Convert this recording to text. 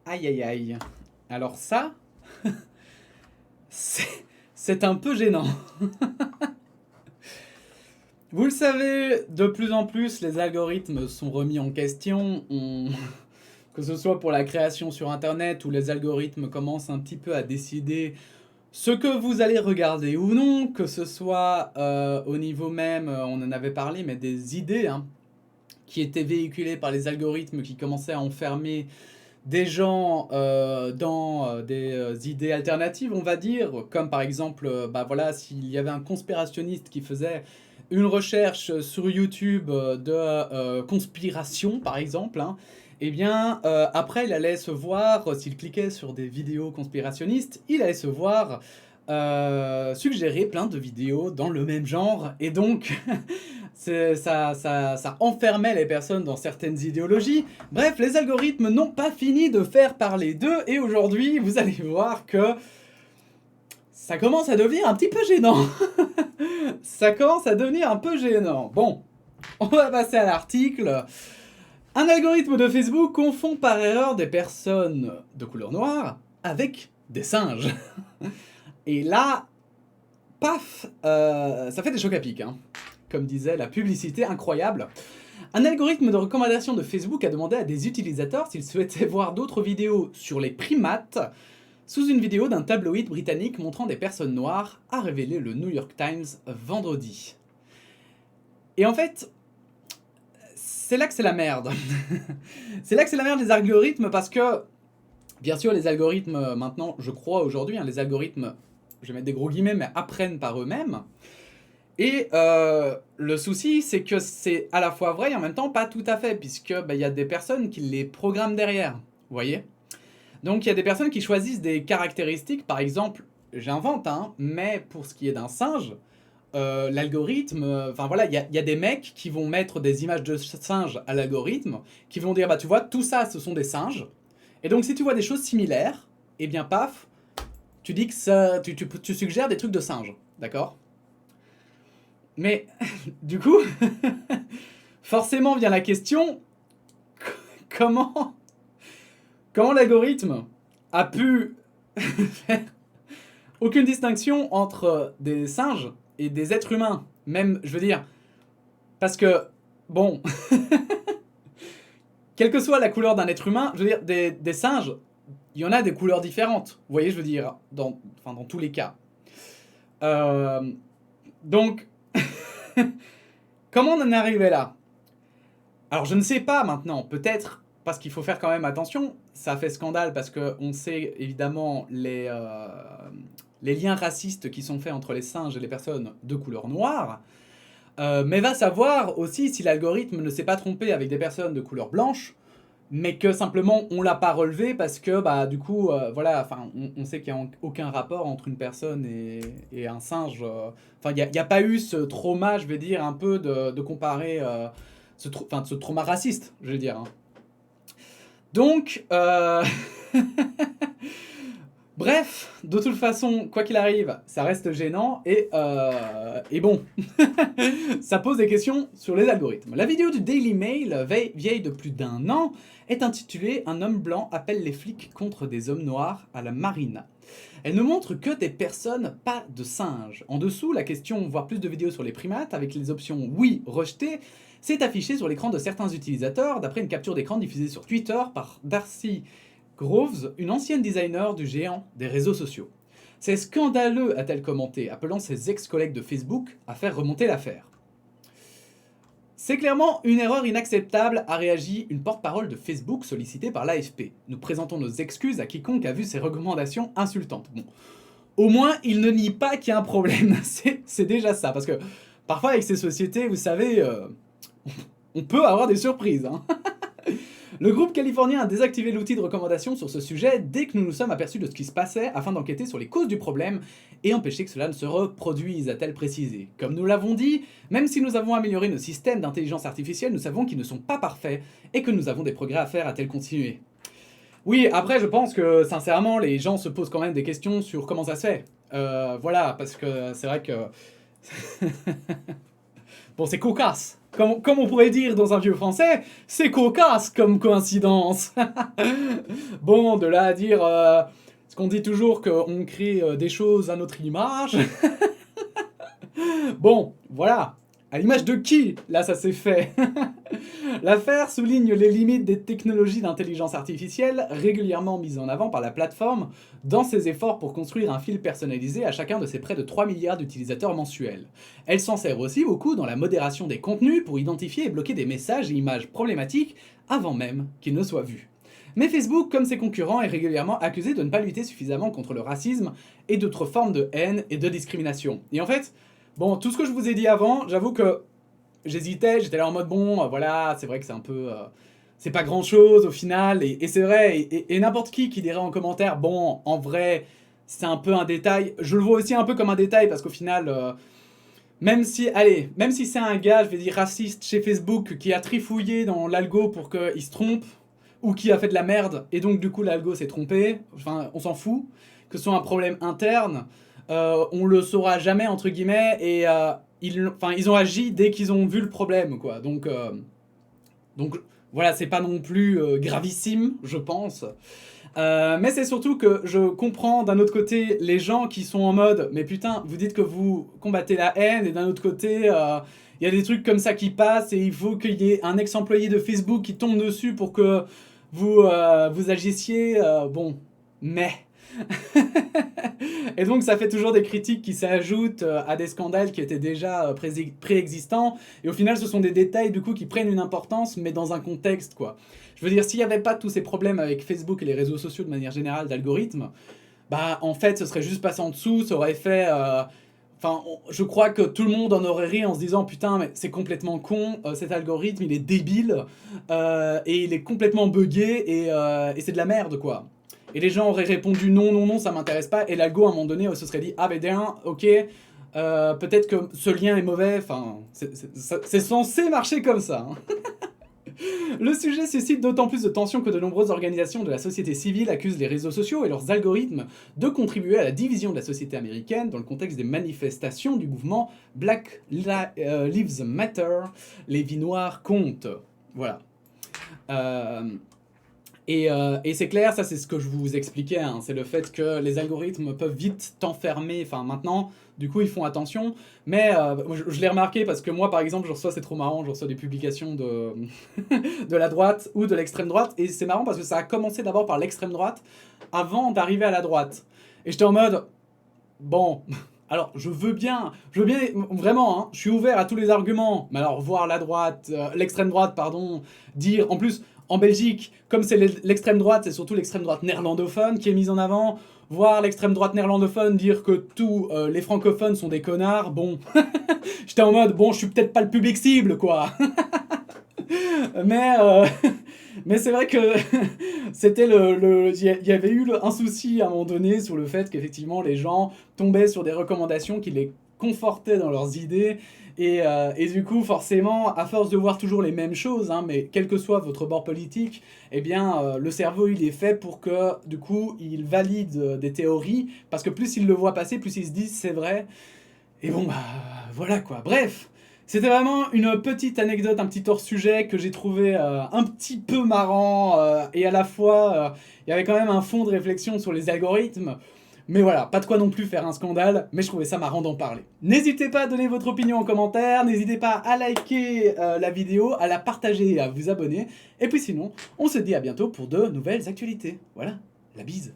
Aïe aïe aïe. Alors ça, c'est un peu gênant. Vous le savez, de plus en plus, les algorithmes sont remis en question. Que ce soit pour la création sur Internet, où les algorithmes commencent un petit peu à décider ce que vous allez regarder ou non, que ce soit au niveau même, on en avait parlé, mais des idées hein, qui étaient véhiculées par les algorithmes qui commençaient à enfermer des gens dans des idées alternatives, on va dire, comme par exemple, bah voilà, s'il y avait un conspirationniste qui faisait une recherche sur YouTube de conspiration, par exemple, hein, eh bien, après, il allait se voir, s'il cliquait sur des vidéos conspirationnistes, il allait se voir suggérer plein de vidéos dans le même genre, et donc, ça enfermait les personnes dans certaines idéologies. Bref, les algorithmes n'ont pas fini de faire parler d'eux, et aujourd'hui, vous allez voir que ça commence à devenir un petit peu gênant. Ça commence à devenir un peu gênant. Bon, on va passer à l'article. Un algorithme de Facebook confond par erreur des personnes de couleur noire avec des singes. Et là, paf, ça fait des chocs à pic, hein. Comme disait la publicité incroyable. Un algorithme de recommandation de Facebook a demandé à des utilisateurs s'ils souhaitaient voir d'autres vidéos sur les primates sous une vidéo d'un tabloïd britannique montrant des personnes noires, a révélé le New York Times vendredi. Et en fait, c'est là que c'est la merde. C'est là que c'est la merde des algorithmes parce que, bien sûr, les algorithmes, maintenant, je crois aujourd'hui, hein, les algorithmes, je vais mettre des gros guillemets, mais apprennent par eux-mêmes. Et le souci, c'est que c'est à la fois vrai et en même temps pas tout à fait, puisque y a des personnes qui les programment derrière, vous voyez. Donc il y a des personnes qui choisissent des caractéristiques, par exemple, j'invente, hein, mais pour ce qui est d'un singe, l'algorithme, enfin voilà, il y a des mecs qui vont mettre des images de singes à l'algorithme, qui vont dire, bah tu vois, tout ça, ce sont des singes, et donc si tu vois des choses similaires, eh bien paf, tu dis que ça, tu suggères des trucs de singes, d'accord? Mais du coup, forcément vient la question, comment l'algorithme a pu faire aucune distinction entre des singes et des êtres humains. Même, je veux dire, parce que, bon, quelle que soit la couleur d'un être humain, je veux dire, des singes, il y en a des couleurs différentes. Vous voyez, je veux dire, dans tous les cas. Donc, comment on en est arrivé là? Alors, je ne sais pas maintenant, peut-être parce qu'il faut faire quand même attention, ça fait scandale parce qu'on sait évidemment les liens racistes qui sont faits entre les singes et les personnes de couleur noire, mais va savoir aussi si l'algorithme ne s'est pas trompé avec des personnes de couleur blanche, mais que simplement on l'a pas relevé parce que bah du coup voilà, enfin on sait qu'il n'y a aucun rapport entre une personne et un singe, enfin il n'y a pas eu ce trauma, je vais dire, un peu de comparer ce trauma raciste, je vais dire, hein. Donc bref, de toute façon, quoi qu'il arrive, ça reste gênant et bon, ça pose des questions sur les algorithmes. La vidéo du Daily Mail, vieille de plus d'1 an, est intitulée « Un homme blanc appelle les flics contre des hommes noirs à la marina ». Elle ne montre que des personnes, pas de singes. En dessous, la question « Voir plus de vidéos sur les primates » avec les options « Oui » rejetées, s'est affichée sur l'écran de certains utilisateurs, d'après une capture d'écran diffusée sur Twitter par Darcy Groves, une ancienne designer du géant des réseaux sociaux. C'est scandaleux, a-t-elle commenté, appelant ses ex-collègues de Facebook à faire remonter l'affaire. C'est clairement une erreur inacceptable, a réagi une porte-parole de Facebook sollicitée par l'AFP. Nous présentons nos excuses à quiconque a vu ces recommandations insultantes. Bon, au moins, il ne nie pas qu'il y a un problème, c'est déjà ça, parce que parfois avec ces sociétés, vous savez, on peut avoir des surprises, hein. Le groupe californien a désactivé l'outil de recommandation sur ce sujet dès que nous nous sommes aperçus de ce qui se passait afin d'enquêter sur les causes du problème et empêcher que cela ne se reproduise, a-t-elle précisé. Comme nous l'avons dit, même si nous avons amélioré nos systèmes d'intelligence artificielle, nous savons qu'ils ne sont pas parfaits et que nous avons des progrès à faire, a-t-elle continué. Oui, après je pense que sincèrement les gens se posent quand même des questions sur comment ça se fait. Voilà, parce que c'est vrai que... bon, c'est cocasse. comme on pourrait dire dans un vieux français, c'est cocasse comme coïncidence. Bon, de là à dire ce qu'on dit toujours qu'on crée des choses à notre image. Bon, voilà. À l'image de qui, là, ça s'est fait. L'affaire souligne les limites des technologies d'intelligence artificielle régulièrement mises en avant par la plateforme dans ses efforts pour construire un fil personnalisé à chacun de ses près de 3 milliards d'utilisateurs mensuels. Elle s'en sert aussi beaucoup dans la modération des contenus pour identifier et bloquer des messages et images problématiques avant même qu'ils ne soient vus. Mais Facebook, comme ses concurrents, est régulièrement accusé de ne pas lutter suffisamment contre le racisme et d'autres formes de haine et de discrimination. Et en fait, bon, tout ce que je vous ai dit avant, j'avoue que j'hésitais, j'étais là en mode bon, voilà, c'est vrai que c'est un peu... c'est pas grand chose au final, et c'est vrai, et n'importe qui dirait en commentaire, bon, en vrai, c'est un peu un détail, je le vois aussi un peu comme un détail, parce qu'au final, même si c'est un gars, je vais dire raciste chez Facebook, qui a trifouillé dans l'algo pour qu'il se trompe, ou qui a fait de la merde, et donc du coup l'algo s'est trompé, enfin, on s'en fout, que ce soit un problème interne, on le saura jamais, entre guillemets, et ils ont agi dès qu'ils ont vu le problème, quoi. Donc voilà, c'est pas non plus gravissime, je pense. Mais c'est surtout que je comprends d'un autre côté les gens qui sont en mode « Mais putain, vous dites que vous combattez la haine, et d'un autre côté, il y a des trucs comme ça qui passent, et il faut qu'il y ait un ex-employé de Facebook qui tombe dessus pour que vous agissiez. Bon, mais... » Et donc ça fait toujours des critiques qui s'ajoutent à des scandales qui étaient déjà préexistants, et au final ce sont des détails du coup qui prennent une importance, mais dans un contexte, quoi. Je veux dire, s'il n'y avait pas tous ces problèmes avec Facebook et les réseaux sociaux de manière générale d'algorithmes, bah en fait ce serait juste passé en dessous, ça aurait fait... Enfin, je crois que tout le monde en aurait ri en se disant « Putain, mais c'est complètement con, cet algorithme, il est débile, et il est complètement buggé, et c'est de la merde, quoi. » Et les gens auraient répondu « Non, non, non, ça m'intéresse pas », et l'algo, à un moment donné, se serait dit « Ah, ben bien, ok, peut-être que ce lien est mauvais, enfin, c'est censé marcher comme ça. Hein. » Le sujet suscite d'autant plus de tensions que de nombreuses organisations de la société civile accusent les réseaux sociaux et leurs algorithmes de contribuer à la division de la société américaine dans le contexte des manifestations du mouvement Black Lives Matter, les vies noires comptent. Voilà. Et c'est clair, ça c'est ce que je vous expliquais, hein, c'est le fait que les algorithmes peuvent vite t'enfermer, enfin maintenant, du coup ils font attention, mais je l'ai remarqué parce que moi par exemple, c'est trop marrant, je reçois des publications de, de la droite ou de l'extrême droite, et c'est marrant parce que ça a commencé d'abord par l'extrême droite avant d'arriver à la droite. Et j'étais en mode, bon... Alors, je veux bien, vraiment, hein, je suis ouvert à tous les arguments, mais alors voir la droite, l'extrême droite, pardon, dire, en plus, en Belgique, comme c'est l'extrême droite, c'est surtout l'extrême droite néerlandophone qui est mise en avant, voir l'extrême droite néerlandophone dire que tous les francophones sont des connards, bon, j'étais en mode, bon, je suis peut-être pas le public cible, quoi. Mais c'est vrai que c'était il y avait eu un souci à un moment donné sur le fait qu'effectivement les gens tombaient sur des recommandations qui les confortaient dans leurs idées, et du coup forcément à force de voir toujours les mêmes choses, hein, mais quel que soit votre bord politique, eh bien le cerveau il est fait pour que du coup il valide des théories, parce que plus il le voit passer, plus il se dit c'est vrai, et bon bah voilà quoi, bref. C'était vraiment une petite anecdote, un petit hors-sujet que j'ai trouvé un petit peu marrant, et à la fois, il y avait quand même un fond de réflexion sur les algorithmes. Mais voilà, pas de quoi non plus faire un scandale, mais je trouvais ça marrant d'en parler. N'hésitez pas à donner votre opinion en commentaire, n'hésitez pas à liker la vidéo, à la partager et à vous abonner. Et puis sinon, on se dit à bientôt pour de nouvelles actualités. Voilà, la bise.